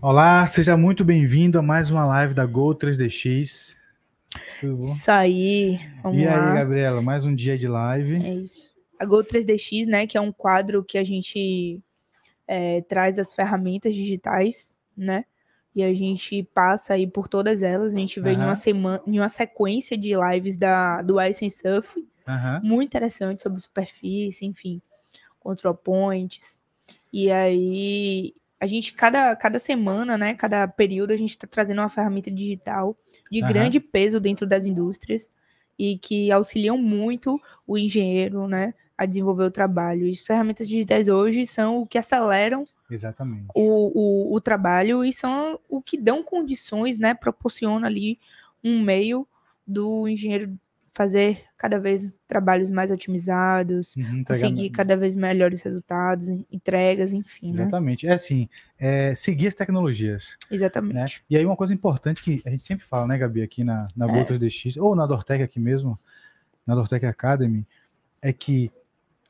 Olá, seja muito bem-vindo a mais uma live da Go 3DX. Tudo bom? Isso aí, vamos E aí, lá. Gabriela, mais um dia de live. É isso. A Go 3DX, né, que é um quadro que a gente traz as ferramentas digitais, né, e a gente passa aí por todas elas. A gente veio Aham, em uma sequência de lives do Ice and Surf, aham, muito interessante sobre superfície, enfim, control points. E aí, a gente, cada semana, né, cada período, a gente está trazendo uma ferramenta digital de aham. grande peso dentro das indústrias e que auxiliam muito o engenheiro, né, a desenvolver o trabalho. E as ferramentas digitais hoje são o que aceleram Exatamente. o trabalho e são o que dão condições, né, proporciona ali um meio do engenheiro fazer cada vez trabalhos mais otimizados, Entregar... conseguir cada vez melhores resultados, entregas, enfim, né? Exatamente. É assim, seguir as tecnologias, né? Exatamente. E aí uma coisa importante que a gente sempre fala, né, Gabi, aqui na Go 3DX, ou na Dortec aqui mesmo, na Dortec Academy, é que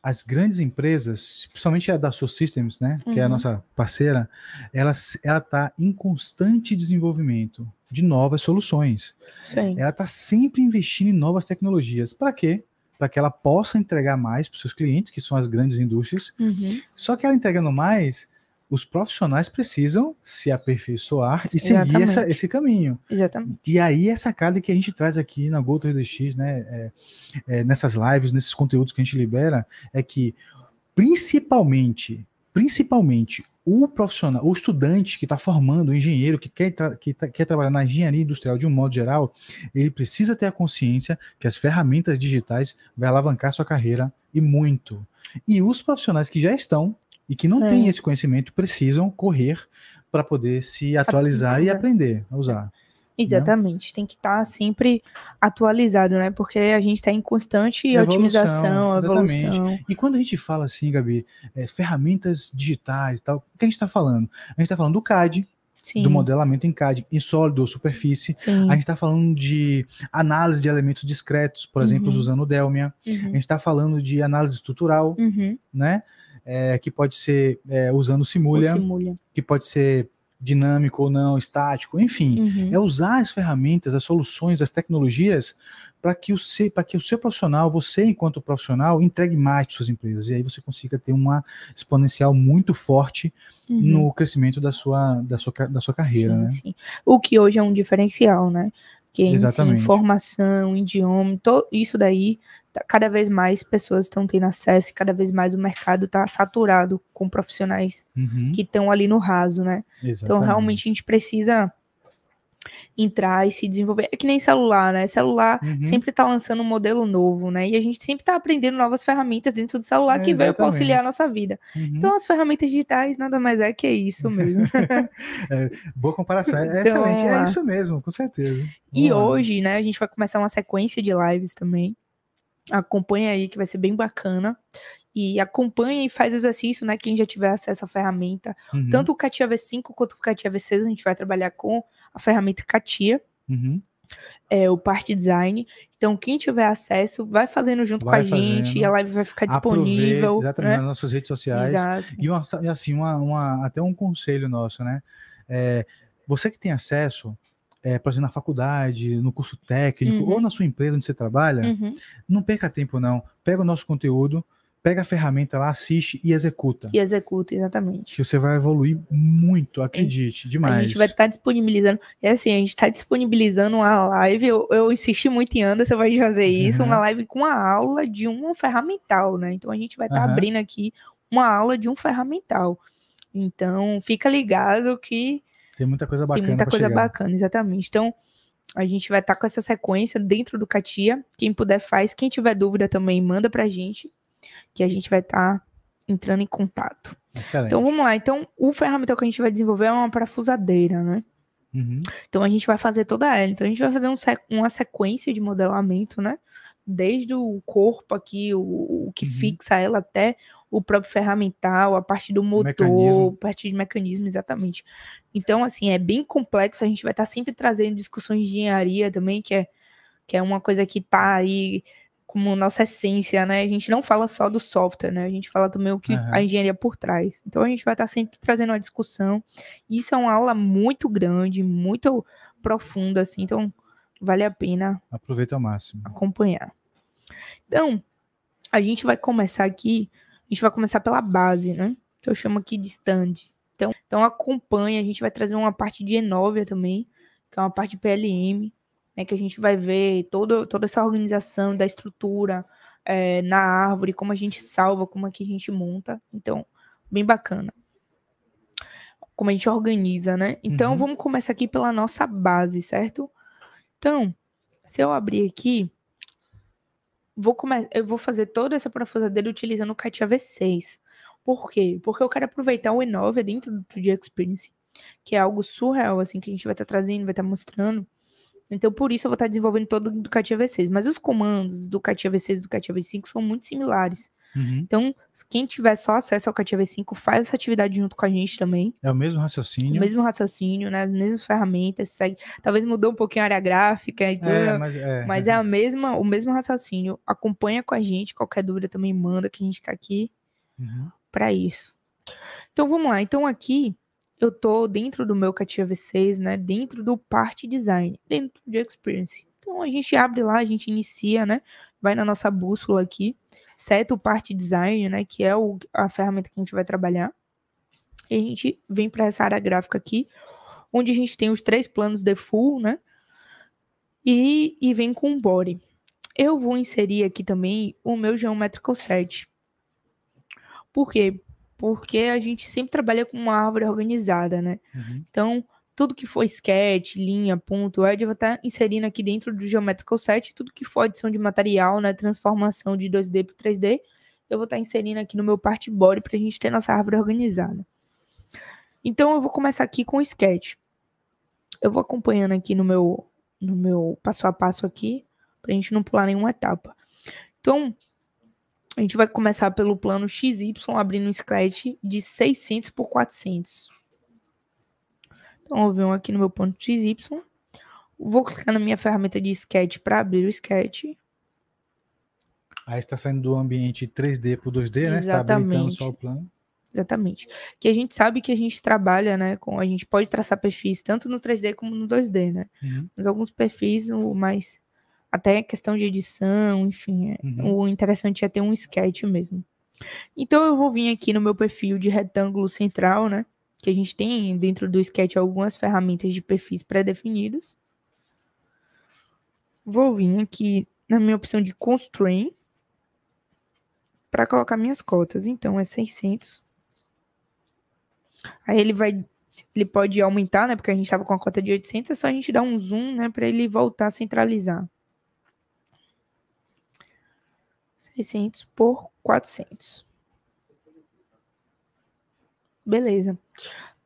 as grandes empresas, principalmente a da Soul Systems, né, que é a nossa parceira, ela está em constante desenvolvimento de novas soluções. Sim. Ela está sempre investindo em novas tecnologias. Para quê? Para que ela possa entregar mais para os seus clientes, que são as grandes indústrias. Só que ela entregando mais, os profissionais precisam se aperfeiçoar e seguir esse caminho. Exatamente. E aí essa sacada que a gente traz aqui na Go 3DX, né, nessas lives, nesses conteúdos que a gente libera, é que principalmente o profissional, o estudante que está formando, o engenheiro que quer trabalhar na engenharia industrial de um modo geral, ele precisa ter a consciência que as ferramentas digitais vão alavancar sua carreira e muito. E os profissionais que já estão e que não têm esse conhecimento precisam correr para poder se atualizar e aprender a usar. Exatamente, tem que estar sempre atualizado, né? Porque a gente está em constante otimização, exatamente. evolução. E quando a gente fala assim, Gabi, ferramentas digitais e tal, o que a gente está falando? A gente está falando do CAD, do modelamento em CAD, em sólido ou superfície. A gente está falando de análise de elementos discretos, por exemplo, usando o Delmia. A gente está falando de análise estrutural, né? Que pode ser usando o Simulia, que pode ser dinâmico ou não, estático, enfim, é usar as ferramentas, as soluções, as tecnologias para que o seu profissional, você enquanto profissional, entregue mais para suas empresas, e aí você consiga ter uma exponencial muito forte no crescimento da sua carreira, né? Sim. O que hoje é um diferencial, né? Que ensino, formação, idioma, isso daí, cada vez mais pessoas estão tendo acesso, cada vez mais o mercado está saturado com profissionais que estão ali no raso, né? Então, realmente, a gente precisa entrar e se desenvolver. É que nem celular, né? Celular sempre tá lançando um modelo novo, né? E a gente sempre tá aprendendo novas ferramentas dentro do celular que veio para auxiliar a nossa vida. Então, as ferramentas digitais nada mais é que isso mesmo. Boa comparação, é então, excelente. É isso mesmo, com certeza. E hoje, né, a gente vai começar uma sequência de lives também. Acompanha aí que vai ser bem bacana. E acompanha e faz exercício, né? Quem já tiver acesso à ferramenta. Tanto o CATIA V5 quanto o CATIA V6, a gente vai trabalhar com a ferramenta CATIA. O Part Design. Então, quem tiver acesso, vai fazendo junto com a gente, e a live vai ficar disponível. Exatamente, né? nas nossas redes sociais. Exato. E assim, até um conselho nosso, né? Você que tem acesso, por exemplo, na faculdade, no curso técnico, ou na sua empresa onde você trabalha, não perca tempo, não. Pega o nosso conteúdo, pega a ferramenta lá, assiste e executa. Exatamente. Que você vai evoluir muito, acredite, demais. A gente vai estar disponibilizando, a gente está disponibilizando uma live, eu insisti muito em Anderson, vai fazer isso, uma live com a aula de um ferramental, né? Então a gente vai estar abrindo aqui uma aula de um ferramental. Então fica ligado que tem muita coisa bacana. Tem muita coisa bacana, exatamente. Então a gente vai estar com essa sequência dentro do CATIA. Quem puder faz, quem tiver dúvida também manda pra gente, que a gente vai estar entrando em contato. Excelente. Então vamos lá. Então o ferramental que a gente vai desenvolver é uma parafusadeira, né? Então a gente vai fazer toda ela. Então a gente vai fazer uma sequência de modelamento, né? Desde o corpo aqui, o que fixa ela, até o próprio ferramental, a parte do motor, a parte de mecanismo, exatamente. Então, assim, é bem complexo. A gente vai estar sempre trazendo discussões de engenharia também, que é uma coisa que está aí como nossa essência, né? A gente não fala só do software, né? A gente fala também o que a engenharia por trás. Então, a gente vai estar sempre trazendo uma discussão. Isso é uma aula muito grande, muito profunda, assim. Então, vale a pena aproveita ao máximo acompanhar. Então, a gente vai começar aqui, a gente vai começar pela base, né? Que eu chamo aqui de stand. Então acompanha, a gente vai trazer uma parte de Enovia também, que é uma parte de PLM, né? Que a gente vai ver toda essa organização da estrutura na árvore, como a gente salva, como é que a gente monta. Então, bem bacana. Como a gente organiza, né? Então, vamos começar aqui pela nossa base, certo? Então, se eu abrir aqui, eu vou fazer toda essa parafusadeira utilizando o CATIA V6. Por quê? Porque eu quero aproveitar o Enovia dentro do 2D Experience, que é algo surreal, assim, que a gente vai estar trazendo, vai estar mostrando. Então, por isso, eu vou estar desenvolvendo todo do CATIA V6. Mas os comandos do CATIA V6 e do CATIA V5 são muito similares. Então, quem tiver só acesso ao CATIA V5, faz essa atividade junto com a gente também. É o mesmo raciocínio. O mesmo raciocínio, né? As mesmas ferramentas, segue. Talvez mudou um pouquinho a área gráfica e tudo. Mas é o mesmo raciocínio. Acompanha com a gente, qualquer dúvida também manda, que a gente tá aqui para isso. Então, vamos lá. Então, aqui, eu tô dentro do meu CATIA V6, né? Dentro do Part Design, dentro de Experience. Então, a gente abre lá, a gente inicia, né? Vai na nossa bússola aqui, seta o Part Design, né? Que é a ferramenta que a gente vai trabalhar. E a gente vem para essa área gráfica aqui, onde a gente tem os 3 planos default, né? E vem com o body. Eu vou inserir aqui também o meu Geometrical Set. Por quê? Porque a gente sempre trabalha com uma árvore organizada, né? Então, tudo que for sketch, linha, ponto, eu vou estar inserindo aqui dentro do Geometrical Set, tudo que for adição de material, né? Transformação de 2D para 3D, eu vou estar inserindo aqui no meu part body para a gente ter nossa árvore organizada. Então, eu vou começar aqui com o sketch. Eu vou acompanhando aqui no meu passo a passo aqui, pra gente não pular nenhuma etapa. Então, a gente vai começar pelo plano XY, abrindo um sketch de 600 por 400. Então, eu venho aqui no meu ponto XY. Vou clicar na minha ferramenta de sketch para abrir o sketch. Aí está saindo do ambiente 3D para o 2D, né? Está habilitando só o plano. Exatamente. Que a gente sabe que a gente trabalha, né? A gente pode traçar perfis tanto no 3D como no 2D, né? Mas alguns perfis, mais até questão de edição, enfim, o interessante é ter um sketch mesmo. Então eu vou vir aqui no meu perfil de retângulo central, né? Que a gente tem dentro do sketch algumas ferramentas de perfis pré-definidos. Vou vir aqui na minha opção de constraint para colocar minhas cotas. Então é 600. Aí ele pode aumentar, né? Porque a gente estava com a cota de 800, é só a gente dar um zoom, né? Para ele voltar a centralizar. 600 por 400. Beleza.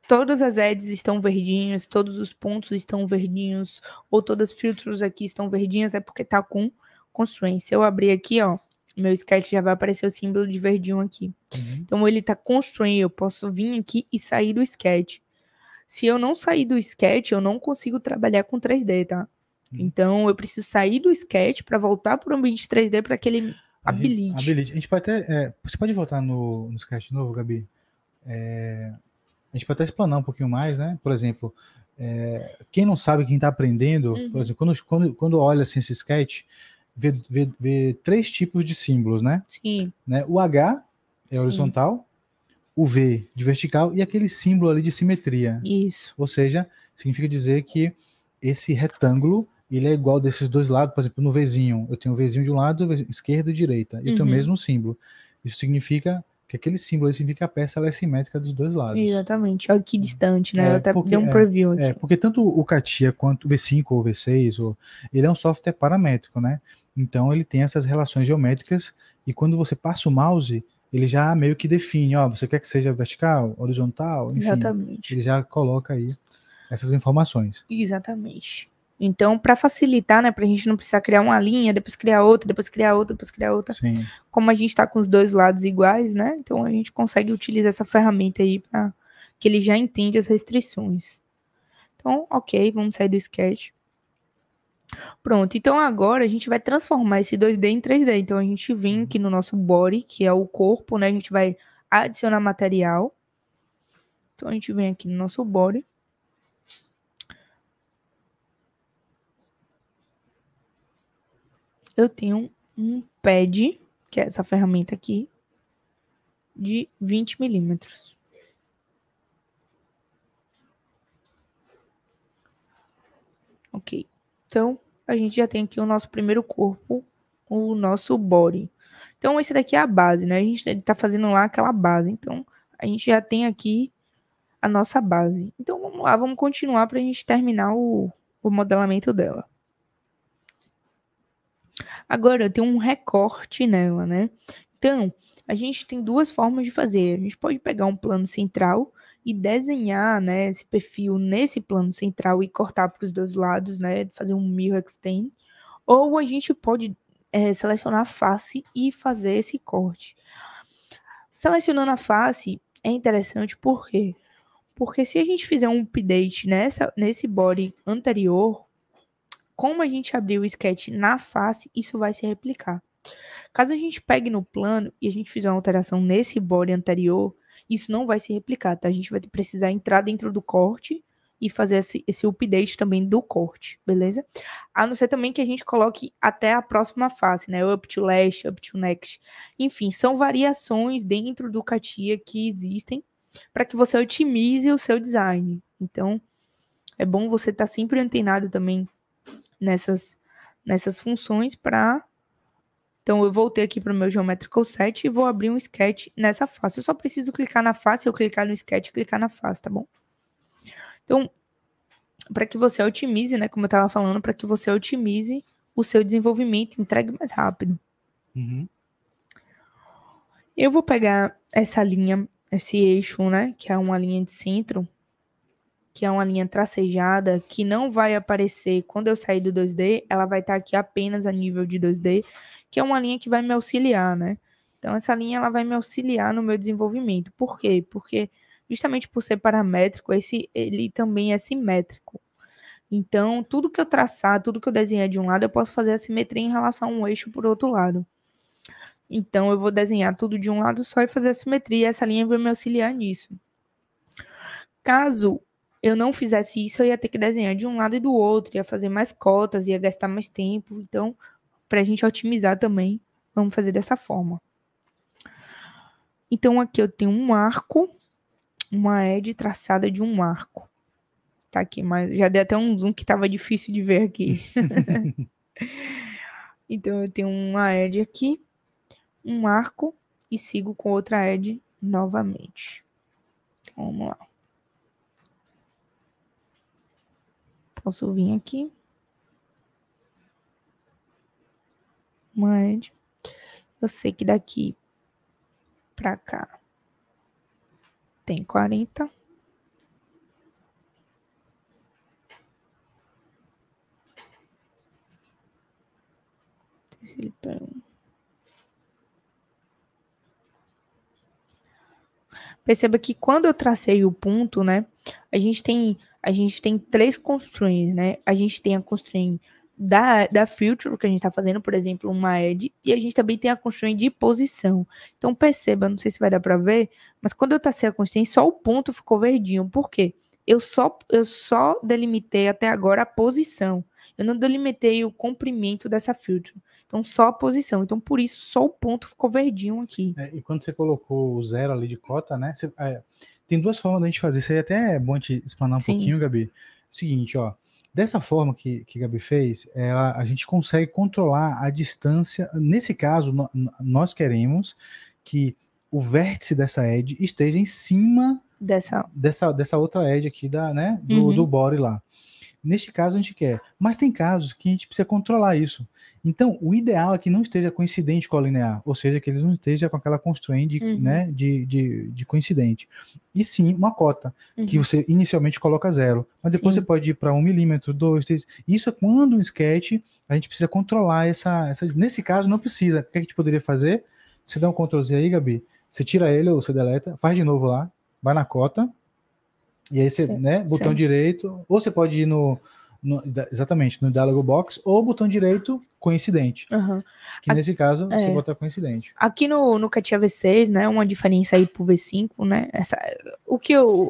Todas as edges estão verdinhas, todos os pontos estão verdinhos, ou todas as filtros aqui estão verdinhas, é porque tá com constraint. Se eu abrir aqui, ó, meu sketch já vai aparecer o símbolo de verdinho aqui. Então, ele tá constraint, eu posso vir aqui e sair do sketch. Se eu não sair do sketch, eu não consigo trabalhar com 3D, tá? Então, eu preciso sair do sketch para voltar para o ambiente 3D para que ele habilite. A gente pode até... você pode voltar no sketch de novo, Gabi? A gente pode até explanar um pouquinho mais, né? Por exemplo, quem não sabe, quem está aprendendo, por exemplo, quando olha assim, esse sketch, vê 3 tipos de símbolos, né? Sim. Né? O H é horizontal, o V de vertical e aquele símbolo ali de simetria. Isso. Ou seja, significa dizer que esse retângulo, ele é igual desses dois lados. Por exemplo, no Vzinho, eu tenho o Vzinho de um lado, esquerda e direita, e eu tenho o mesmo símbolo. Isso significa que aquele símbolo significa que a peça ela é simétrica dos dois lados. Exatamente. Olha que distante, né? Eu até dei um preview aqui. Porque tanto o CATIA quanto o V5 ou o V6, ele é um software paramétrico, né? Então ele tem essas relações geométricas e quando você passa o mouse, ele já meio que define, ó, você quer que seja vertical, horizontal, enfim. Exatamente. Ele já coloca aí essas informações. Exatamente. Então, para facilitar, né, para a gente não precisar criar uma linha, depois criar outra, depois criar outra, depois criar outra. Sim. Como a gente está com os dois lados iguais, né, então a gente consegue utilizar essa ferramenta aí para que ele já entende as restrições. Então, ok, vamos sair do sketch. Pronto, então agora a gente vai transformar esse 2D em 3D. Então a gente vem aqui no nosso body, que é o corpo, né? A gente vai adicionar material. Então a gente vem aqui no nosso body. Eu tenho um pad, que é essa ferramenta aqui, de 20 milímetros. Ok. Então, a gente já tem aqui o nosso primeiro corpo, o nosso body. Então, esse daqui é a base, né? A gente tá fazendo lá aquela base. Então, a gente já tem aqui a nossa base. Então, vamos lá, vamos continuar para a gente terminar o modelamento dela. Agora, eu tenho um recorte nela, né? Então, a gente tem duas formas de fazer. A gente pode pegar um plano central e desenhar, né, esse perfil nesse plano central e cortar para os dois lados, né, fazer um mirror extend. Ou a gente pode selecionar a face e fazer esse corte. Selecionando a face é interessante por quê? Porque se a gente fizer um update nesse body anterior, como a gente abrir o sketch na face, isso vai se replicar. Caso a gente pegue no plano e a gente fizer uma alteração nesse body anterior, isso não vai se replicar, tá? A gente vai precisar entrar dentro do corte e fazer esse update também do corte, beleza? A não ser também que a gente coloque até a próxima face, né? Up to last, up to next. Enfim, são variações dentro do CATIA que existem para que você otimize o seu design. Então, é bom você estar sempre antenado também nessas funções para... Então, eu voltei aqui para o meu Geometrical Set e vou abrir um sketch nessa face. Eu só preciso clicar na face, eu clicar no sketch e clicar na face, tá bom? Então, para que você otimize, né, como eu estava falando, para que você otimize o seu desenvolvimento e entregue mais rápido. Uhum. Eu vou pegar essa linha, esse eixo, né, que é uma linha de centro, que é uma linha tracejada, que não vai aparecer quando eu sair do 2D, ela vai estar aqui apenas a nível de 2D, que é uma linha que vai me auxiliar, né? Então, essa linha ela vai me auxiliar no meu desenvolvimento. Por quê? Porque justamente por ser paramétrico, ele também é simétrico. Então, tudo que eu traçar, tudo que eu desenhar de um lado, eu posso fazer a simetria em relação a um eixo por outro lado. Então, eu vou desenhar tudo de um lado só e fazer a simetria, e essa linha vai me auxiliar nisso. Caso eu não fizesse isso, eu ia ter que desenhar de um lado e do outro, ia fazer mais cotas, ia gastar mais tempo. Então, para a gente otimizar também, vamos fazer dessa forma. Então, aqui eu tenho um arco, uma edge traçada de um arco. Tá aqui, mas já dei até um zoom que tava difícil de ver aqui. Então, eu tenho uma edge aqui, um arco, e sigo com outra edge novamente. Então, vamos lá. Posso vir aqui. Uma edge. Eu sei que daqui pra cá tem 40. Não sei se ele pega. Perceba que quando eu tracei o ponto, né, a gente tem 3 constraints, né? A gente tem a constraint da filter, que a gente está fazendo, por exemplo, uma edge, e a gente também tem a constraint de posição. Então, perceba, não sei se vai dar para ver, mas quando eu tracei a constraint, só o ponto ficou verdinho. Por quê? Eu só delimitei até agora a posição. Eu não delimitei o comprimento dessa filter. Então, só a posição. Então, por isso, só o ponto ficou verdinho aqui. E quando você colocou o 0 ali de cota, né? Tem duas formas da gente fazer. Isso aí até é bom te explanar um pouquinho, Gabi. Seguinte, ó. Dessa forma que a Gabi fez, a gente consegue controlar a distância. Nesse caso, nós queremos que o vértice dessa edge esteja em cima dessa outra edge aqui do body lá. Neste caso a gente quer, mas tem casos que a gente precisa controlar isso. Então, o ideal é que não esteja coincidente com a linear, ou seja, que ele não esteja com aquela constraint né, de coincidente. E sim, uma cota, que você inicialmente coloca 0, mas depois você pode ir para 1 milímetro, 2, 3. Isso é quando um sketch, a gente precisa controlar essa. Nesse caso, não precisa. O que a gente poderia fazer? Você dá um Ctrl Z aí, Gabi, você tira ele ou você deleta, faz de novo lá, vai na cota. E aí você, né, botão direito, ou você pode ir no Exatamente, no Dialog Box, ou botão direito coincidente. Que nesse caso, você bota coincidente. Aqui no CATIA V6, né, uma diferença aí pro V5, né,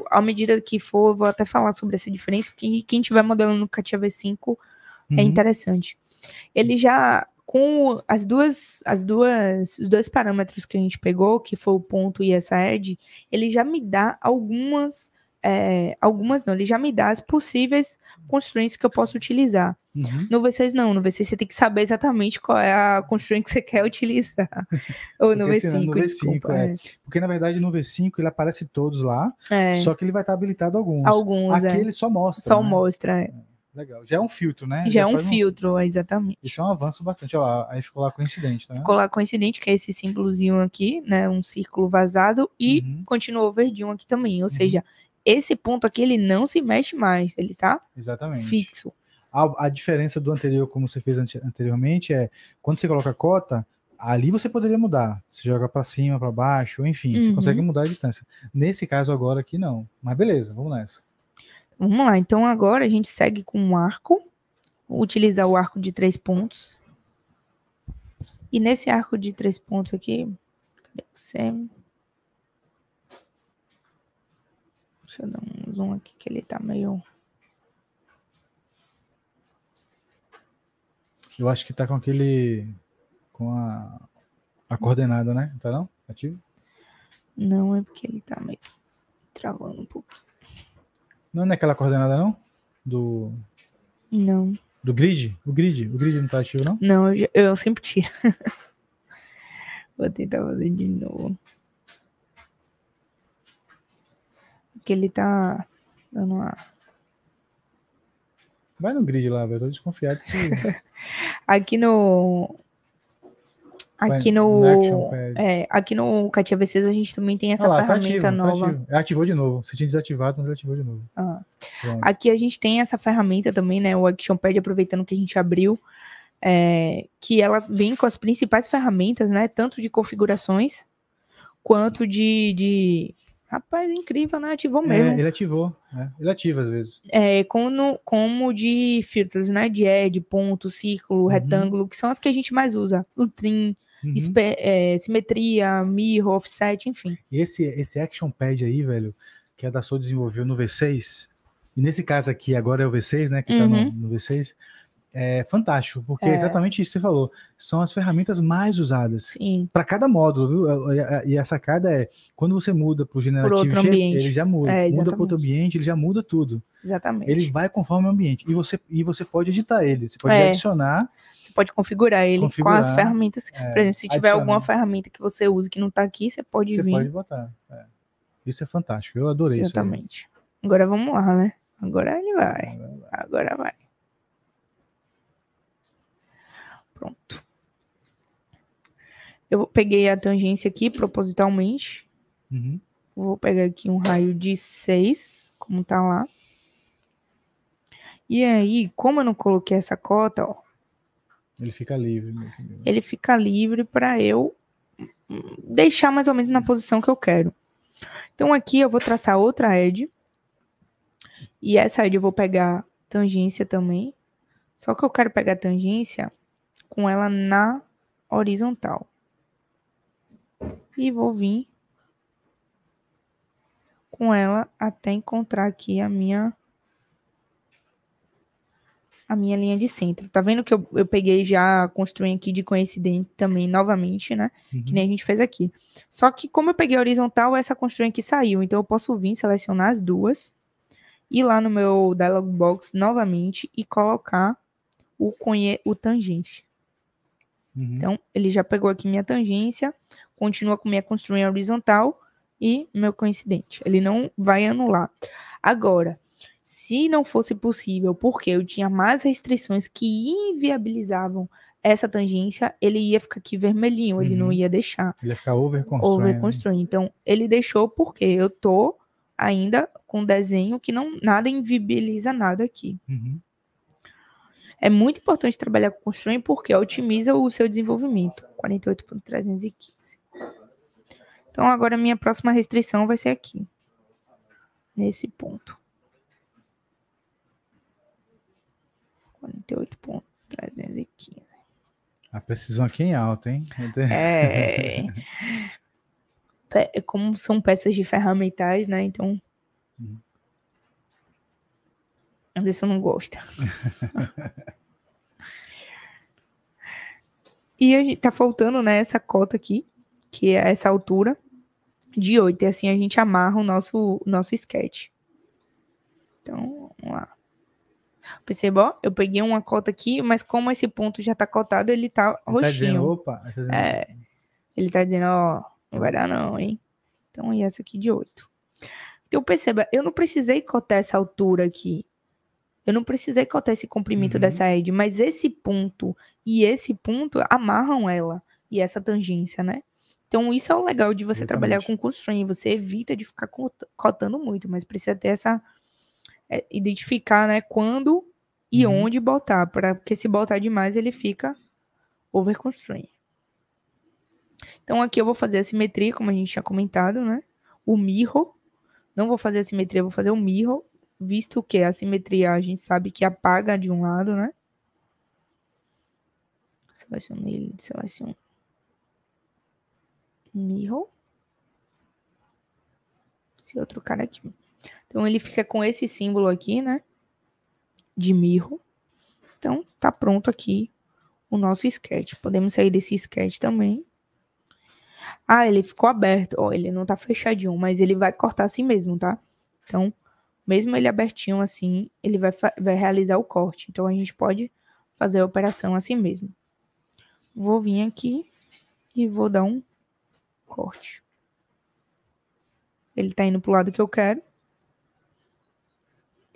à medida que for, eu vou até falar sobre essa diferença, porque quem tiver modelando no CATIA V5 é interessante. Ele já, com os dois parâmetros que a gente pegou, que foi o ponto e essa edge, ele já me dá algumas não, ele já me dá as possíveis constraints que eu posso utilizar. No V6 não, no V6 você tem que saber exatamente qual é a constraint que você quer utilizar. Ou no V5, no V5, desculpa, Porque na verdade no V5 ele aparece todos lá, só que ele vai estar habilitado alguns. Aqui ele só mostra. Só mostra, Legal. Já é um filtro, né? Já é um filtro, exatamente. Isso é um avanço bastante. Ó, aí ficou lá coincidente, tá? Ficou lá coincidente, que é esse símbolozinho aqui, né? Um círculo vazado e continuou verdinho aqui também. Ou seja, esse ponto aqui, ele não se mexe mais. Ele tá fixo. A diferença do anterior, como você fez anteriormente, é quando você coloca a cota, ali você poderia mudar. Você joga para cima, para baixo, enfim, você consegue mudar a distância. Nesse caso agora aqui, não. Mas beleza, vamos nessa. Vamos lá, então agora a gente segue com um arco, utilizar o arco de 3 pontos. E nesse arco de 3 pontos aqui, cadê você? Deixa eu dar um zoom aqui que ele tá meio... Eu acho que tá com com a coordenada, né? Tá não? Ativo? Não, é porque ele tá meio travando um pouquinho. Não é aquela coordenada, não? Não. Do grid? O grid não tá ativo, não? Não, eu sempre tiro. Vou tentar fazer de novo. Porque ele tá dando uma... Vai no grid lá, velho. Eu tô desconfiado que... Aqui no CATIA V6 a gente também tem essa ferramenta nova. Tá ativo. Ativou de novo. Você tinha desativado, mas ele ativou de novo. Aqui a gente tem essa ferramenta também, né? O ActionPad, aproveitando que a gente abriu, que ela vem com as principais ferramentas, né? Tanto de configurações quanto de... Rapaz, incrível, né? Ativou mesmo. Ele ativou. Ele ativa às vezes. Como de filtros, né? De edge, ponto, círculo, retângulo, que são as que a gente mais usa. O trim, simetria, mirror, offset, enfim. E esse Action Pad aí, velho, que a Dassault desenvolveu no V6, e nesse caso aqui agora é o V6, né? Que tá no V6. É fantástico, porque é exatamente isso que você falou. São as ferramentas mais usadas para cada módulo, viu? E a sacada é, quando você muda para o generativo, ele já muda. Muda para outro ambiente, ele já muda tudo. Exatamente. Ele vai conforme o ambiente. E você pode editar ele, você pode adicionar. Você pode configurar ele com as ferramentas. Por exemplo, se tiver alguma ferramenta que você usa que não está aqui, você pode vir. Você pode botar. Isso é fantástico, eu adorei isso. Exatamente. Agora vamos lá, né? Agora ele vai. Agora vai. Pronto. Eu peguei a tangência aqui propositalmente. Vou pegar aqui um raio de 6, como tá lá. E aí, como eu não coloquei essa cota, ó. Ele fica livre. Ele fica livre para eu deixar mais ou menos na posição que eu quero. Então aqui eu vou traçar outra edge. E essa edge eu vou pegar tangência também. Só que eu quero pegar tangência com ela na horizontal. E vou vir com ela até encontrar aqui a minha linha de centro. Tá vendo que eu peguei já, construí aqui de coincidente também, novamente, né? Que nem a gente fez aqui. Só que como eu peguei a horizontal, essa construção aqui saiu. Então eu posso vir, selecionar as duas, ir lá no meu Dialog Box novamente e colocar o tangência. Então, ele já pegou aqui minha tangência, continua com minha construção horizontal e meu coincidente. Ele não vai anular. Agora, se não fosse possível, porque eu tinha mais restrições que inviabilizavam essa tangência, ele ia ficar aqui vermelhinho, ele não ia deixar. Ele ia ficar overconstruindo. Então, ele deixou porque eu tô ainda com desenho que nada inviabiliza nada aqui. É muito importante trabalhar com constraint porque otimiza o seu desenvolvimento. 48.315. Então, agora a minha próxima restrição vai ser aqui. Nesse ponto. 48.315. A precisão aqui é em alta, hein? Como são peças de ferramentais, né? Então... Anderson não gosta. E a gente tá faltando, né, essa cota aqui, que é essa altura de 8. E assim a gente amarra o nosso sketch. Então, vamos lá. Perceba, ó, eu peguei uma cota aqui, mas como esse ponto já tá cotado, ele tá roxinho. Tá dizendo, opa. Ele tá dizendo, ó, não vai dar não, hein? Então, e essa aqui de 8. Então, perceba, eu não precisei cotar essa altura aqui. Eu não precisei cotar esse comprimento dessa edge, mas esse ponto e esse ponto amarram ela e essa tangência, né? Então, isso é o legal de você trabalhar com constraint. Você evita de ficar cotando muito, mas precisa ter essa... identificar, né, quando e onde botar, porque se botar demais, ele fica over constraint. Então, aqui eu vou fazer a simetria, como a gente tinha comentado, né? O mirror. Não vou fazer a simetria, vou fazer o mirror. Visto que a simetria a gente sabe que apaga de um lado, né? Selecionei ele, seleciono mirror. Esse outro cara aqui. Então ele fica com esse símbolo aqui, né? De mirror. Então tá pronto aqui o nosso sketch. Podemos sair desse sketch também. Ah, ele ficou aberto. Ó, ele não tá fechadinho, mas ele vai cortar assim mesmo, tá? Então, mesmo ele abertinho assim, ele vai realizar o corte. Então, a gente pode fazer a operação assim mesmo. Vou vir aqui e vou dar um corte. Ele tá indo pro lado que eu quero.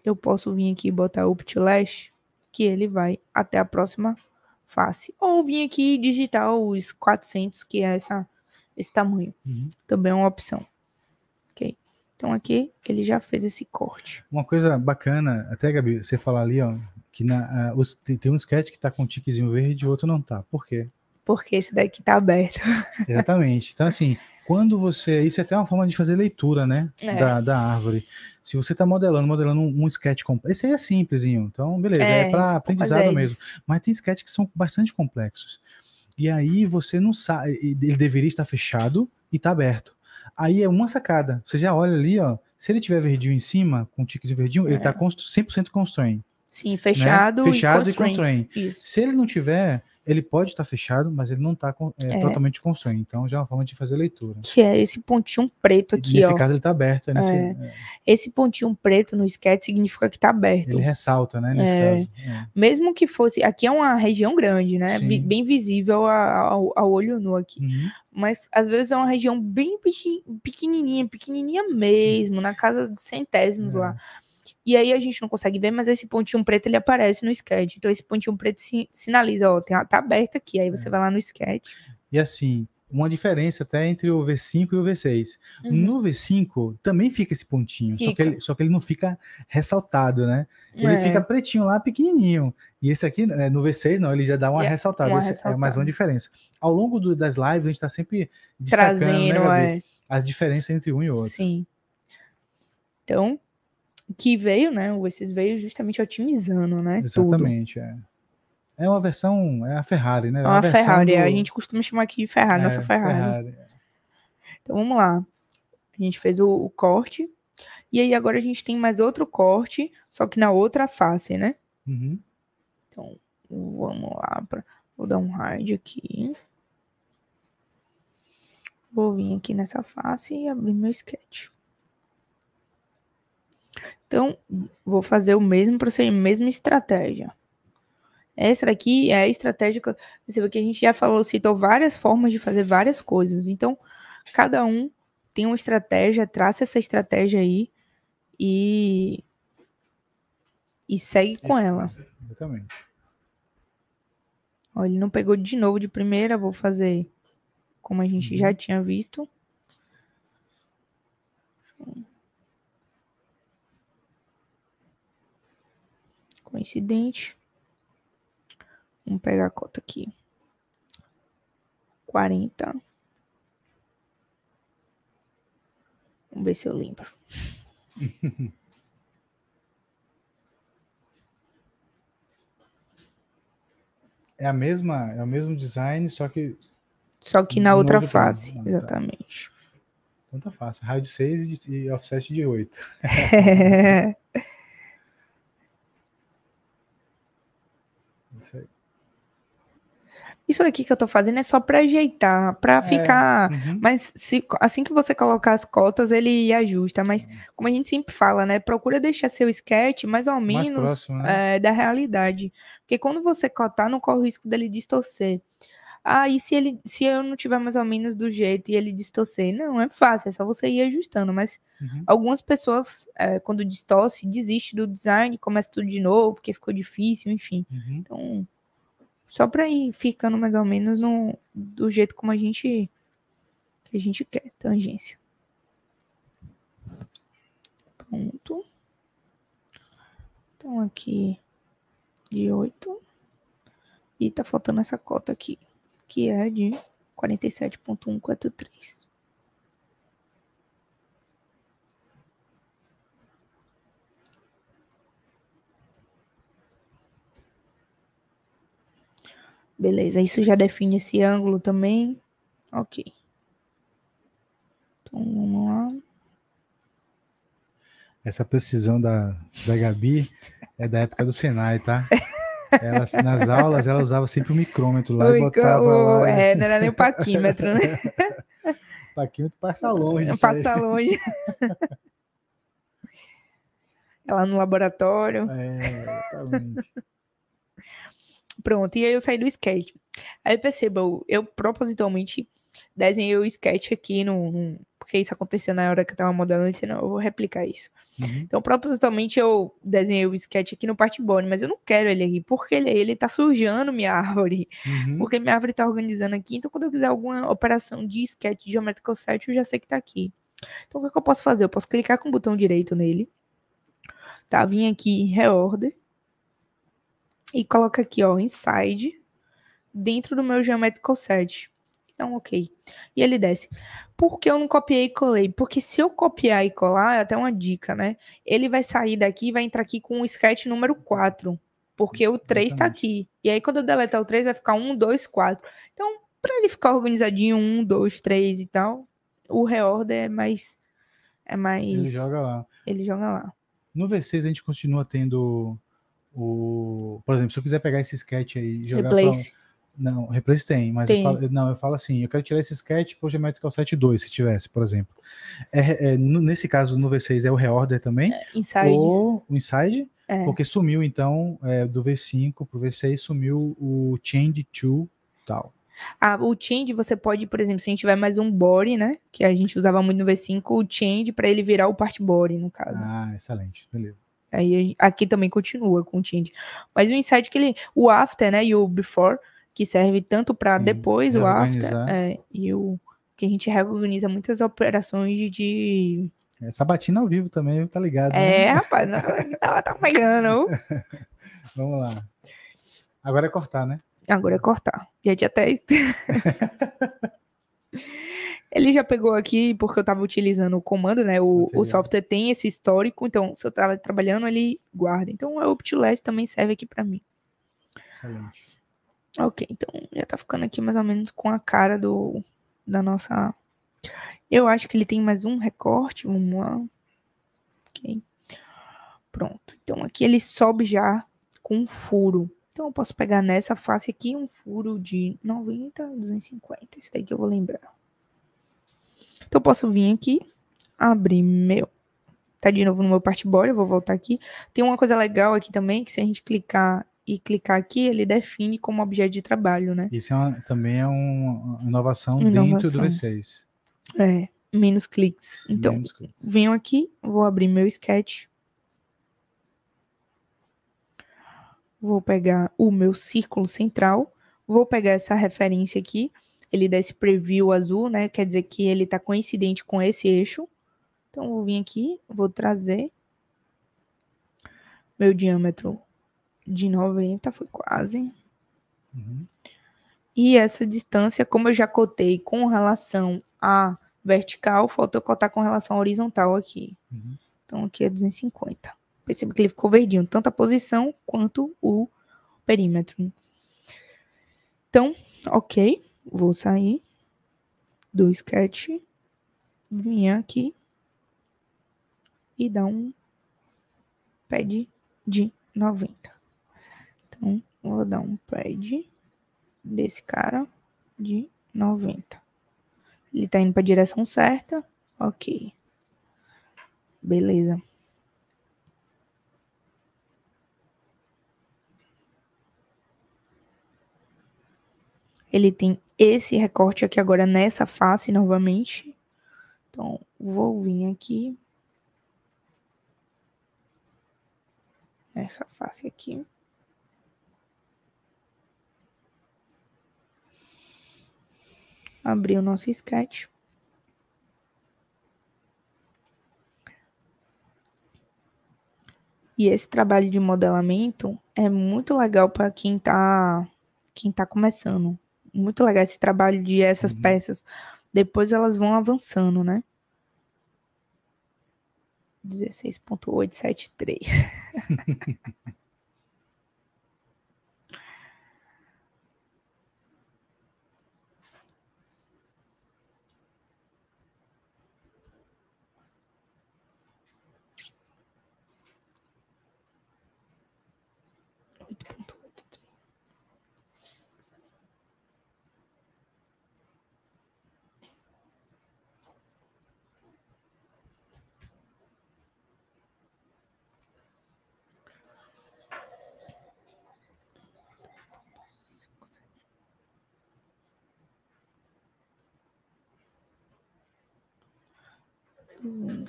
Eu posso vir aqui e botar up to last, que ele vai até a próxima face. Ou vir aqui e digitar os 400, que é esse tamanho. Também é uma opção. Ok? Então aqui ele já fez esse corte. Uma coisa bacana, até, Gabi, você falar ali, ó, que tem um sketch que tá com um tiquezinho verde e o outro não tá. Por quê? Porque esse daqui tá aberto. Exatamente. Então, assim, quando você... Isso é até uma forma de fazer leitura, né? Da árvore. Se você tá modelando um sketch completo... Esse aí é simplesinho. Então, beleza. É para aprendizado mesmo. Mas tem sketches que são bastante complexos. E aí você não sabe... Ele deveria estar fechado e tá aberto. Aí é uma sacada. Você já olha ali, ó. Se ele tiver verdinho em cima, com um tiquezinho verdinho, ele tá 100% constraint. Sim, fechado, né? Fechado e constraint. Se ele não tiver, ele pode estar fechado, mas ele não está totalmente constraint. Então já é uma forma de fazer leitura. Que é esse pontinho preto aqui, nesse caso ele está aberto. Esse pontinho preto no sketch significa que está aberto. Ele ressalta, né, nesse caso. Mesmo que fosse... Aqui é uma região grande, né? Bem visível ao olho nu aqui. Mas às vezes é uma região bem pequenininha mesmo, na casa de centésimos lá. E aí a gente não consegue ver, mas esse pontinho preto, ele aparece no sketch. Então esse pontinho preto sinaliza, ó, tá aberto aqui. Aí você vai lá no sketch. E assim, uma diferença até entre o V5 e o V6. No V5 também fica esse pontinho, só que ele não fica ressaltado, né? Ele fica pretinho lá, pequenininho. E esse aqui, no V6, não, ele já dá uma ressaltada. É mais uma diferença. Ao longo das lives, a gente está sempre destacando, trazendo, né, Gabi, as diferenças entre um e outro. Sim. Então, que veio, né? O V6 veio justamente otimizando, né? Exatamente, tudo. É uma versão, é a Ferrari, né? É uma Ferrari, a gente costuma chamar aqui de Ferrari, nossa Ferrari. Então vamos lá. A gente fez o corte. E aí agora a gente tem mais outro corte, só que na outra face, né? Então, vamos lá. Vou dar um hard aqui. Vou vir aqui nessa face e abrir meu sketch. Então, vou fazer o mesmo procedimento, mesma estratégia. Essa daqui é a estratégia que você vê que a gente já falou, citou várias formas de fazer várias coisas. Então, cada um tem uma estratégia, traça essa estratégia aí e segue com ela. Exatamente. Ó, ele não pegou de novo de primeira, vou fazer como a gente já tinha visto. Coincidente. Vamos pegar a cota aqui. 40. Vamos ver se eu lembro. É o mesmo design, só que na outra face, exatamente. Tá. Então tá fácil. Raio de 6 e offset de 8. Isso aí. Isso aqui que eu tô fazendo é só pra ajeitar, pra ficar... Mas assim que você colocar as cotas, ele ajusta. Mas, como a gente sempre fala, né? Procura deixar seu sketch mais ou menos próximo, né? Da realidade. Porque quando você cotar, não corre o risco dele distorcer. E se eu não tiver mais ou menos do jeito e ele distorcer? Não, é fácil, é só você ir ajustando. Mas algumas pessoas, quando distorce, desistem do design, começa tudo de novo, porque ficou difícil, enfim. Então... Só para ir ficando mais ou menos do jeito como a gente quer, tangência. Pronto. Então aqui de 8. E tá faltando essa cota aqui, que é de 47.143. Beleza, isso já define esse ângulo também. Ok. Então, vamos lá. Essa precisão da Gabi é da época do Senai, tá? Ela, nas aulas, ela usava sempre o micrômetro lá e botava lá. Não era nem o paquímetro, né? O paquímetro passa longe. Passa longe. Ela no laboratório. Exatamente. Pronto, e aí eu saí do sketch. Aí perceba, eu propositalmente desenhei o sketch aqui porque isso aconteceu na hora que eu tava modelando, eu disse, não, eu vou replicar isso. Então, propositalmente, eu desenhei o sketch aqui no partboard, mas eu não quero ele aqui, porque ele tá sujando minha árvore. Porque minha árvore tá organizando aqui, então quando eu quiser alguma operação de sketch de geometrical set, eu já sei que tá aqui. Então, o que eu posso fazer? Eu posso clicar com o botão direito nele, tá? Vim aqui em Reorder, e coloca aqui, ó, Inside, dentro do meu geometrical set. Então, ok. E ele desce. Por que eu não copiei e colei? Porque se eu copiar e colar, é até uma dica, né? Ele vai sair daqui e vai entrar aqui com o sketch número 4. Porque o 3 tá aqui. E aí, quando eu deletar o 3, vai ficar 1, 2, 4. Então, para ele ficar organizadinho, 1, 2, 3 e tal, o reorder é mais... Ele joga lá. Ele joga lá. No V6 a gente continua tendo por exemplo, se eu quiser pegar esse sketch aí e jogar Replace. Não, Replace tem, mas eu falo assim, eu quero tirar esse sketch por Geometrical Set 2, se tivesse, por exemplo. Nesse caso, no V6 é o Reorder também? Inside. Ou o Inside? Porque sumiu, então, do V5 pro V6, sumiu o Change to tal. O change você pode, por exemplo, se a gente tiver mais um body, né? Que a gente usava muito no V5, o change para ele virar o part body, no caso. Excelente, beleza. Aí aqui também continua com o change. Mas o inside o after, né? E o before, que serve tanto para depois o after, e o que a gente reorganiza muitas operações de... Sabatina ao vivo também, tá ligado? Rapaz, tá pegando. Vamos lá. Agora é cortar, né? Agora é cortar. Já tinha até... Ele já pegou aqui, porque eu tava utilizando o comando, né? O software tem esse histórico, então se eu tava trabalhando, ele guarda. Então o OptiLast também serve aqui pra mim. Excelente. Ok, então já tá ficando aqui mais ou menos com a cara da nossa... Eu acho que ele tem mais um recorte, vamos lá. Ok. Pronto. Então aqui ele sobe já com um furo. Então eu posso pegar nessa face aqui um furo de 90, 250. Isso daí que eu vou lembrar. Então eu posso vir aqui, abrir meu... Tá de novo no meu partboard, eu vou voltar aqui. Tem uma coisa legal aqui também, que se a gente clicar aqui, ele define como objeto de trabalho, né? Isso também é uma inovação dentro do V6. Menos cliques. Então, venho aqui, vou abrir meu sketch. Vou pegar o meu círculo central. Vou pegar essa referência aqui. Ele dá esse preview azul, né? Quer dizer que ele tá coincidente com esse eixo. Então, vou vir aqui, vou trazer meu diâmetro de 90, foi quase. E essa distância, como eu já cotei com relação a vertical, falta eu cotar com relação à horizontal aqui. Então, aqui é 250. Perceba que ele ficou verdinho, tanto a posição quanto o perímetro. Então, ok, vou sair do sketch, vir aqui e dar um pad de 90. Então, vou dar um pad desse cara de 90. Ele tá indo para a direção certa. Ok. Beleza. Ele tem esse recorte aqui agora nessa face novamente. Então, vou vir aqui. Nessa face aqui. Abrir o nosso sketch. E esse trabalho de modelamento é muito legal para quem tá começando. Muito legal esse trabalho de essas peças. Depois elas vão avançando, né? 16.873.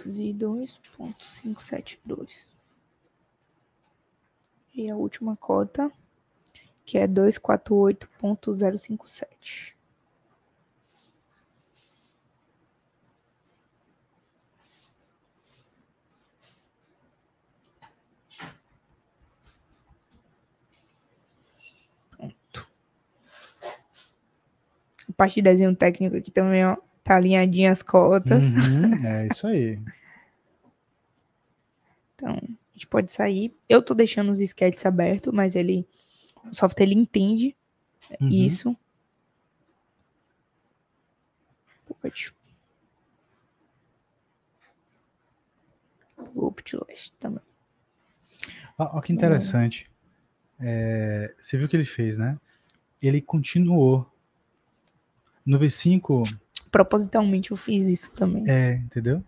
E 2.572. E a última cota, que é 248.057. Pronto. A parte de desenho técnico aqui também, ó, tá alinhadinha as cotas. É isso aí. Então, a gente pode sair. Eu tô deixando os sketches abertos, mas o software ele entende isso. Pode. Vou pro leste também. Olha que interessante. Você viu o que ele fez, né? Ele continuou. No V5... Propositalmente eu fiz isso também. Entendeu?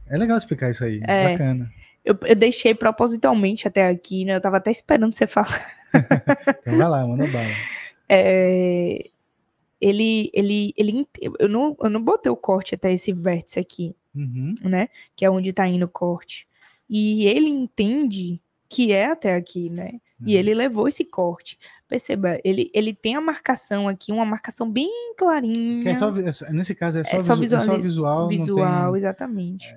É legal explicar isso aí. Bacana. Eu deixei propositalmente até aqui, né? Eu tava até esperando você falar. Então vai lá, manda bala. Eu não botei o corte até esse vértice aqui, né? Que é onde tá indo o corte. E ele entende que é até aqui, né? E ele levou esse corte. Perceba, ele tem a marcação aqui, uma marcação bem clarinha. Nesse caso é só visual. Visual, não tem... exatamente.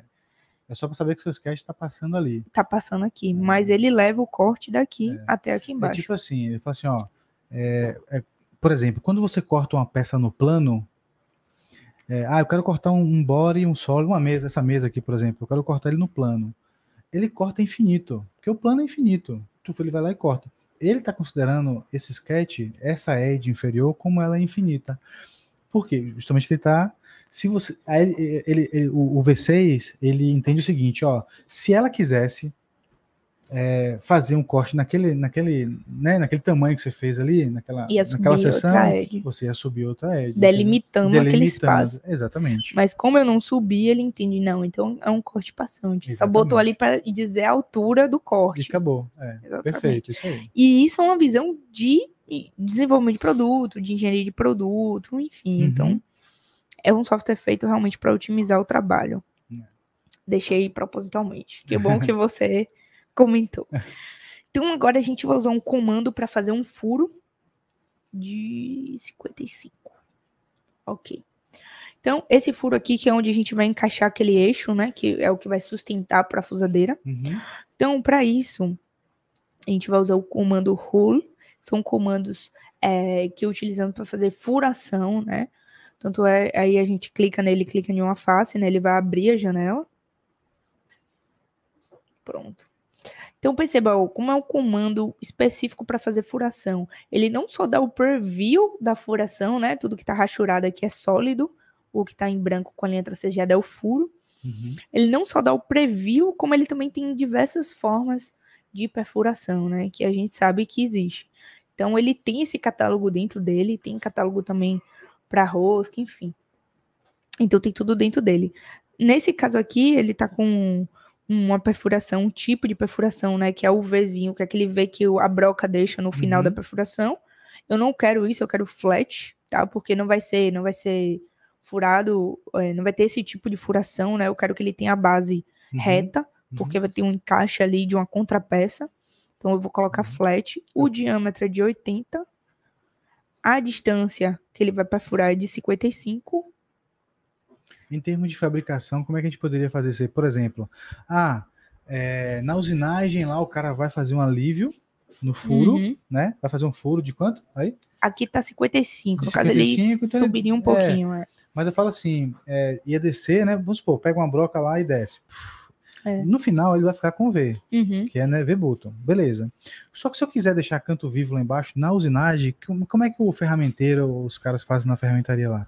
É só para saber que o seu sketch tá passando ali. Tá passando aqui, mas ele leva o corte daqui até aqui embaixo. É tipo assim, ele fala assim, ó... por exemplo, quando você corta uma peça no plano... eu quero cortar um body, um solo, uma mesa, essa mesa aqui, por exemplo, eu quero cortar ele no plano. Ele corta infinito, porque o plano é infinito. Ele vai lá e corta. Ele está considerando esse sketch, essa edge inferior, como ela é infinita. Por quê? Justamente que ele está... Se você, o V6, ele entende o seguinte, ó, se ela quisesse fazer um corte naquele tamanho que você fez ali, naquela seção, você ia subir outra edge. Delimitando aquele espaço. Exatamente. Mas como eu não subi, ele entende, não, então é um corte passante. Exatamente. Só botou ali para dizer a altura do corte. E acabou. Perfeito, isso aí. E isso é uma visão de desenvolvimento de produto, de engenharia de produto, enfim. Então, é um software feito realmente para otimizar o trabalho. Deixei propositalmente. Que bom que você comentou. Então, agora a gente vai usar um comando para fazer um furo de 55. Ok. Então, esse furo aqui, que é onde a gente vai encaixar aquele eixo, né? Que é o que vai sustentar a parafusadeira. Então, para isso, a gente vai usar o comando rule. São comandos que utilizamos para fazer furação, né? Tanto aí a gente clica nele, clica em uma face, né? Ele vai abrir a janela. Pronto. Então, perceba como é um comando específico para fazer furação. Ele não só dá o preview da furação, né? Tudo que está rachurado aqui é sólido, o que está em branco com a linha tracejada é o furo. Ele não só dá o preview, como ele também tem diversas formas de perfuração, né? Que a gente sabe que existe. Então, ele tem esse catálogo dentro dele, tem catálogo também para rosca, enfim. Então, tem tudo dentro dele. Nesse caso aqui, ele tá com uma perfuração, um tipo de perfuração, né? Que é o Vzinho, que é aquele V que a broca deixa no final da perfuração. Eu não quero isso, eu quero flat, tá? Porque não vai ser furado, não vai ter esse tipo de furação, né? Eu quero que ele tenha a base reta, porque vai ter um encaixe ali de uma contrapeça. Então, eu vou colocar flat. O diâmetro é de 80. A distância que ele vai perfurar é de 55. Em termos de fabricação, como é que a gente poderia fazer isso aí? Por exemplo, na usinagem lá o cara vai fazer um alívio no furo, né? Vai fazer um furo de quanto? Aí? Aqui tá 55, no caso ele então subiria um pouquinho. Mas eu falo assim, ia descer, né? Vamos supor, pega uma broca lá e desce. No final ele vai ficar com V, que é, né, V-button. Beleza. Só que se eu quiser deixar canto vivo lá embaixo, na usinagem, como é que o ferramenteiro, os caras fazem na ferramentaria lá?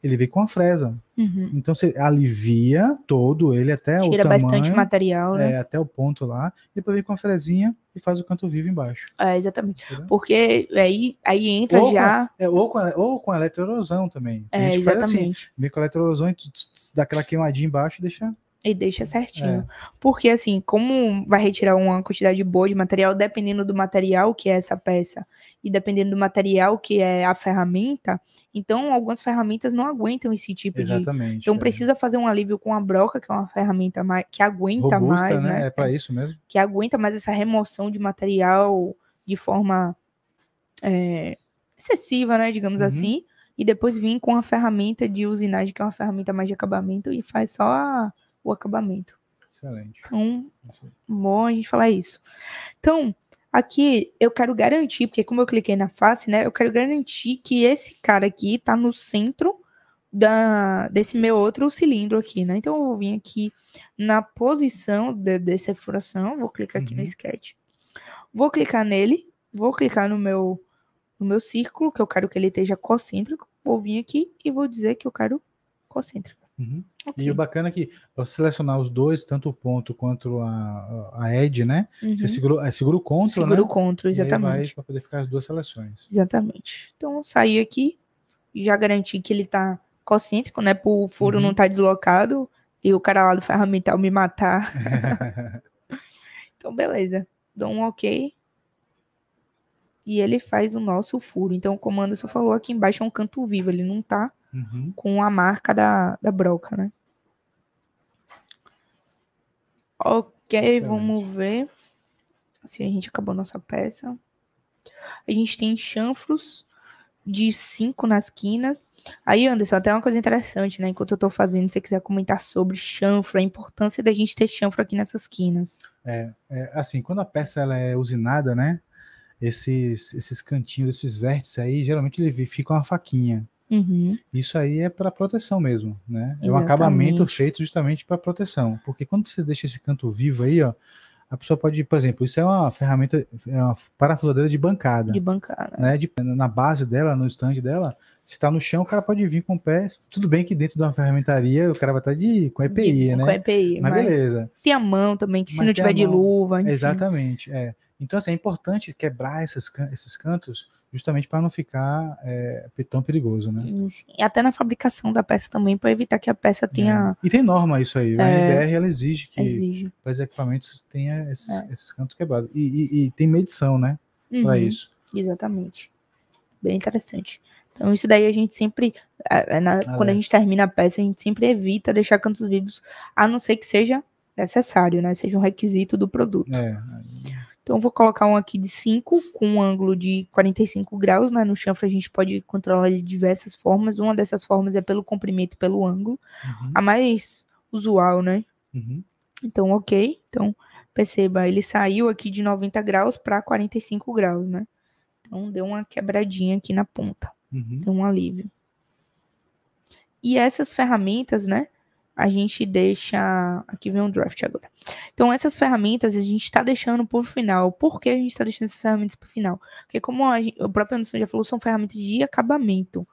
Ele vem com a fresa. Então você alivia todo ele até o tamanho. Tira bastante material, né? Até o ponto lá. Depois vem com a fresinha e faz o canto vivo embaixo. Exatamente. Entendeu? Porque aí entra ou com eletroerosão também. A gente exatamente. Faz assim, vem com a eletroerosão e dá aquela queimadinha embaixo e deixa... E deixa certinho. Porque, assim, como vai retirar uma quantidade boa de material, dependendo do material que é essa peça e dependendo do material que é a ferramenta, então algumas ferramentas não aguentam esse tipo de... Então precisa fazer um alívio com a broca, que é uma ferramenta que aguenta robusta, mais, né? É para isso mesmo. Que aguenta mais essa remoção de material de forma excessiva, né? Digamos assim. E depois vir com a ferramenta de usinagem, que é uma ferramenta mais de acabamento, e faz só o acabamento. Excelente. Então, bom a gente falar isso. Então, aqui eu quero garantir, porque como eu cliquei na face, né, eu quero garantir que esse cara aqui tá no centro desse meu outro cilindro aqui, né? Então, eu vou vir aqui na posição dessa furação, vou clicar aqui no sketch. Vou clicar nele, vou clicar no meu círculo, que eu quero que ele esteja concêntrico, vou vir aqui e vou dizer que eu quero concêntrico. Okay. E o bacana é que para selecionar os dois, tanto o ponto quanto a edge, né? Você segura o CTRL, segura o CTRL, exatamente. E aí vai para poder ficar as duas seleções. Exatamente. Então, saí aqui, já garanti que ele tá concêntrico, né? Para o furo não tá deslocado e o cara lá do ferramental me matar. Então, beleza. Dou um OK. E ele faz o nosso furo. Então, o comando só falou aqui embaixo é um canto vivo, ele não tá com a marca da broca, né? Ok, excelente. Vamos ver se a gente acabou nossa peça. A gente tem chanfros de 5 nas quinas. Aí, Anderson, até uma coisa interessante, né? Enquanto eu tô fazendo, se você quiser comentar sobre chanfro, a importância da gente ter chanfro aqui nessas quinas. Assim, quando a peça ela é usinada, né? Esses cantinhos, esses vértices aí, geralmente ele fica uma faquinha. Isso aí é para proteção mesmo, né? Exatamente. É um acabamento feito justamente para proteção, porque quando você deixa esse canto vivo aí, ó, a pessoa pode, por exemplo, isso é uma ferramenta, é uma parafusadeira de bancada. Né? Na base dela, no stand dela, se tá no chão, o cara pode vir com o pé. Tudo bem que dentro de uma ferramentaria o cara vai estar com EPI, né? Com EPI, mas beleza. Tem a mão também, que se não tiver de luva. Enfim. Exatamente, Então, assim, é importante quebrar esses cantos justamente para não ficar tão perigoso, né? Sim. E até na fabricação da peça também, para evitar que a peça tenha... E tem norma isso aí. A NBR, ela exige que para os equipamentos tenha esses cantos quebrados. E tem medição, né? Para isso. Exatamente. Bem interessante. Então, isso daí a gente sempre... quando a gente termina a peça, a gente sempre evita deixar cantos vivos, a não ser que seja necessário, né? Seja um requisito do produto. Então, eu vou colocar um aqui de 5, com um ângulo de 45 graus, né? No chanfro a gente pode controlar de diversas formas. Uma dessas formas é pelo comprimento e pelo ângulo. A mais usual, né? Então, ok. Então, perceba, ele saiu aqui de 90 graus para 45 graus, né? Então, deu uma quebradinha aqui na ponta. Deu um alívio. E essas ferramentas, né? a gente deixa... Aqui vem um draft agora. Então, essas ferramentas a gente está deixando por final. Por que a gente está deixando essas ferramentas por final? Porque, como o próprio Anderson já falou, são ferramentas de acabamento.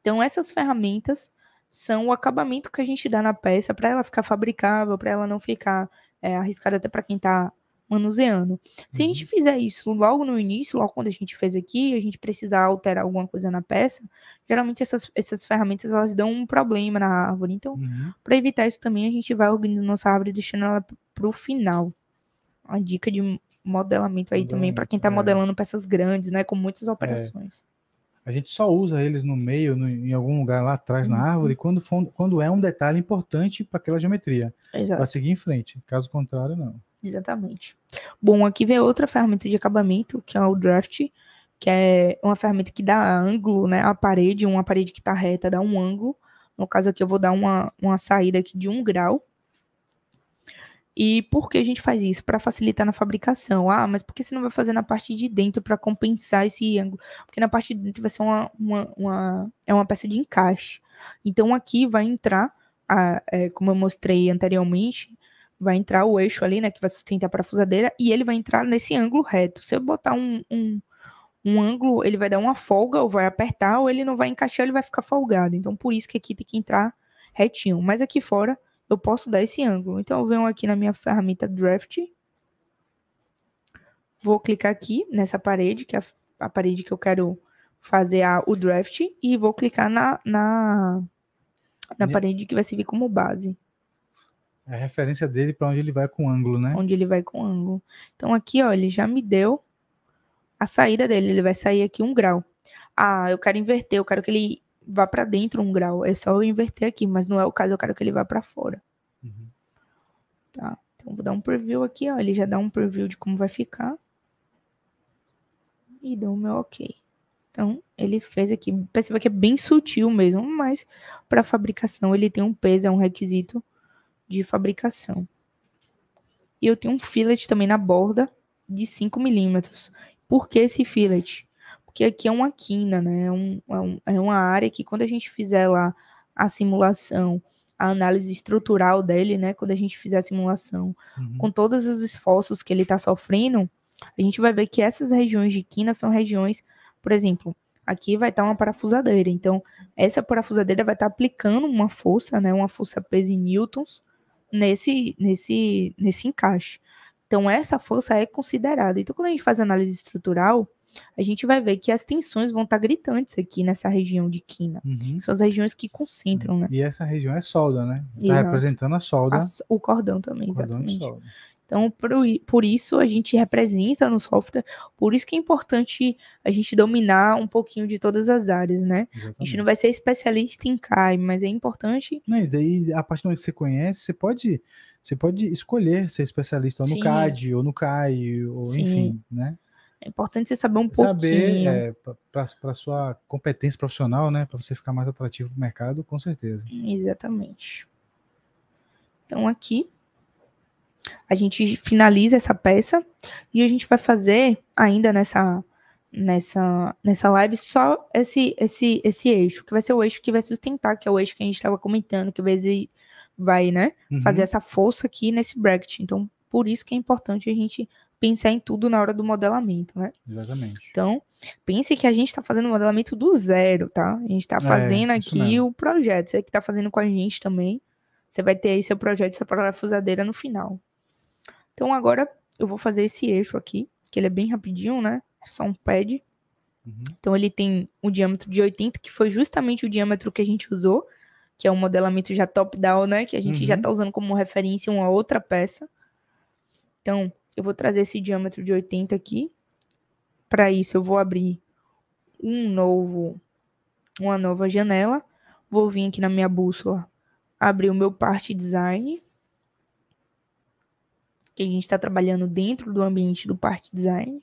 Então, essas ferramentas são o acabamento que a gente dá na peça para ela ficar fabricável, para ela não ficar arriscada até para quem está manuseando. Se a gente fizer isso logo no início, logo quando a gente fez aqui, a gente precisar alterar alguma coisa na peça, geralmente essas ferramentas elas dão um problema na árvore. Então, para evitar isso também, a gente vai organizando nossa árvore deixando ela para o final. Uma dica de modelamento aí também para quem está modelando peças grandes, né, com muitas operações. A gente só usa eles no meio, em algum lugar lá atrás na árvore, quando é um detalhe importante para aquela geometria. Para seguir em frente. Caso contrário, não. Exatamente. Bom, aqui vem outra ferramenta de acabamento, que é o draft, que é uma ferramenta que dá ângulo, né? A parede, uma parede que está reta, dá um ângulo. No caso aqui, eu vou dar uma saída aqui de 1 grau. E por que a gente faz isso? Para facilitar na fabricação. Ah, mas por que você não vai fazer na parte de dentro para compensar esse ângulo? Porque na parte de dentro vai ser uma peça de encaixe. Então aqui vai entrar, como eu mostrei anteriormente, vai entrar o eixo ali, né, que vai sustentar a parafusadeira, e ele vai entrar nesse ângulo reto. Se eu botar um ângulo, ele vai dar uma folga, ou vai apertar, ou ele não vai encaixar, ele vai ficar folgado. Então por isso que aqui tem que entrar retinho. Mas aqui fora eu posso dar esse ângulo. Então, eu venho aqui na minha ferramenta Draft. Vou clicar aqui nessa parede, que é a parede que eu quero fazer o draft. E vou clicar na parede que vai servir como base. É a referência dele para onde ele vai com ângulo, né? Onde ele vai com ângulo. Então, aqui, ó, ele já me deu a saída dele. Ele vai sair aqui 1 grau. Ah, eu quero inverter. Eu quero que ele vá para dentro 1 grau. É só eu inverter aqui, mas não é o caso. Eu quero que ele vá para fora. Tá, então vou dar um preview aqui, ó. Ele já dá um preview de como vai ficar. E deu o meu ok. Então, ele fez aqui. Perceba que é bem sutil mesmo, mas para fabricação ele tem um peso, é um requisito de fabricação. E eu tenho um fillet também na borda de 5 milímetros. Por que esse fillet? Porque aqui é uma quina, né? É uma área que quando a gente fizer lá a simulação, a análise estrutural dele, né? Quando a gente fizer a simulação, com todos os esforços que ele está sofrendo, a gente vai ver que essas regiões de quina são regiões, por exemplo, aqui vai estar uma parafusadeira. Então, essa parafusadeira vai estar aplicando uma força, né? Uma força peso em newtons nesse encaixe. Então, essa força é considerada. Então, quando a gente faz análise estrutural, a gente vai ver que as tensões vão estar gritantes aqui nessa região de quina. São as regiões que concentram, né? E essa região é solda, né? Está representando a solda. O cordão também, exatamente. Cordão de solda. Então, por isso a gente representa no software, por isso que é importante a gente dominar um pouquinho de todas as áreas, né? Exatamente. A gente não vai ser especialista em CAI, mas é importante... Não, e daí, a partir do momento que você conhece, você pode escolher ser especialista ou no CAD, ou no CAI, ou enfim, né? É importante você saber um pouquinho. Saber, para sua competência profissional, né? Para você ficar mais atrativo para o mercado, com certeza. Exatamente. Então, aqui, a gente finaliza essa peça e a gente vai fazer ainda nessa live só esse eixo, que vai ser o eixo que vai sustentar, que é o eixo que a gente estava comentando, que vai né, fazer essa força aqui nesse bracket. Então, por isso que é importante a gente pensar em tudo na hora do modelamento, né? Exatamente. Então, pense que a gente está fazendo o modelamento do zero, tá? A gente está fazendo aqui o projeto. Você que está fazendo com a gente também, você vai ter aí seu projeto, sua parafusadeira no final. Então, agora eu vou fazer esse eixo aqui, que ele é bem rapidinho, né? É só um pad. Então, ele tem um diâmetro de 80, que foi justamente o diâmetro que a gente usou, que é um modelamento já top-down, né? Que a gente já está usando como referência uma outra peça. Então, eu vou trazer esse diâmetro de 80 aqui. Para isso, eu vou abrir uma nova janela. Vou vir aqui na minha bússola, abrir o meu Part Design, que a gente está trabalhando dentro do ambiente do Part Design.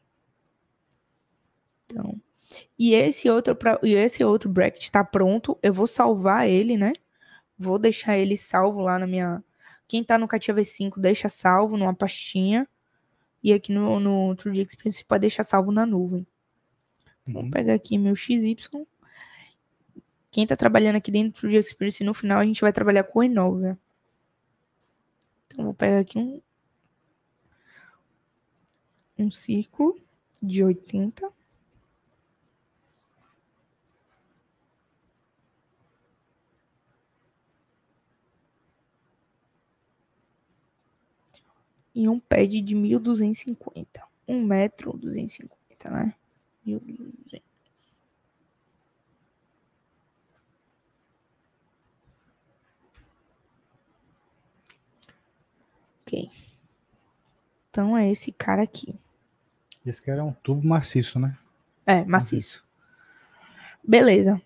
Então, e esse outro bracket está pronto. Eu vou salvar ele, né? Vou deixar ele salvo lá na minha... Quem está no CATIA V5 deixa salvo numa pastinha. E aqui no 3D Experience pode deixar salvo na nuvem. Vou pegar aqui meu XY. Quem está trabalhando aqui dentro do 3D Experience, no final a gente vai trabalhar com o Enova. Então, vou pegar aqui um círculo de 80. E um pad de 1.250. 1 metro, 250, né? 1.200. Ok. Então é esse cara aqui. Esse cara é um tubo maciço, né? É, maciço. Beleza.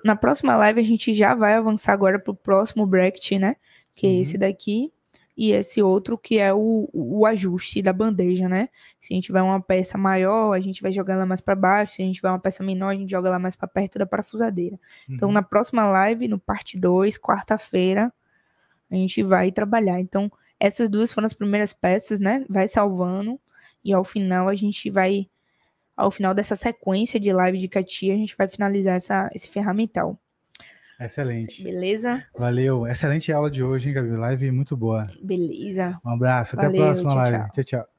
Na próxima live a gente já vai avançar agora pro próximo bracket, né? Que é esse daqui. E esse outro que é o ajuste da bandeja, né? Se a gente vai uma peça maior, a gente vai jogar ela mais para baixo. Se a gente vai uma peça menor, a gente joga ela mais para perto da parafusadeira. Então, na próxima live, no parte 2, quarta-feira, a gente vai trabalhar. Então, essas duas foram as primeiras peças, né? Vai salvando. E ao final, a gente vai... Ao final dessa sequência de live de CATIA, a gente vai finalizar esse ferramental. Excelente. Beleza? Valeu. Excelente aula de hoje, hein, Gabi? Live muito boa. Beleza. Um abraço. Valeu, até a próxima tchau, live. tchau. Tchau, tchau.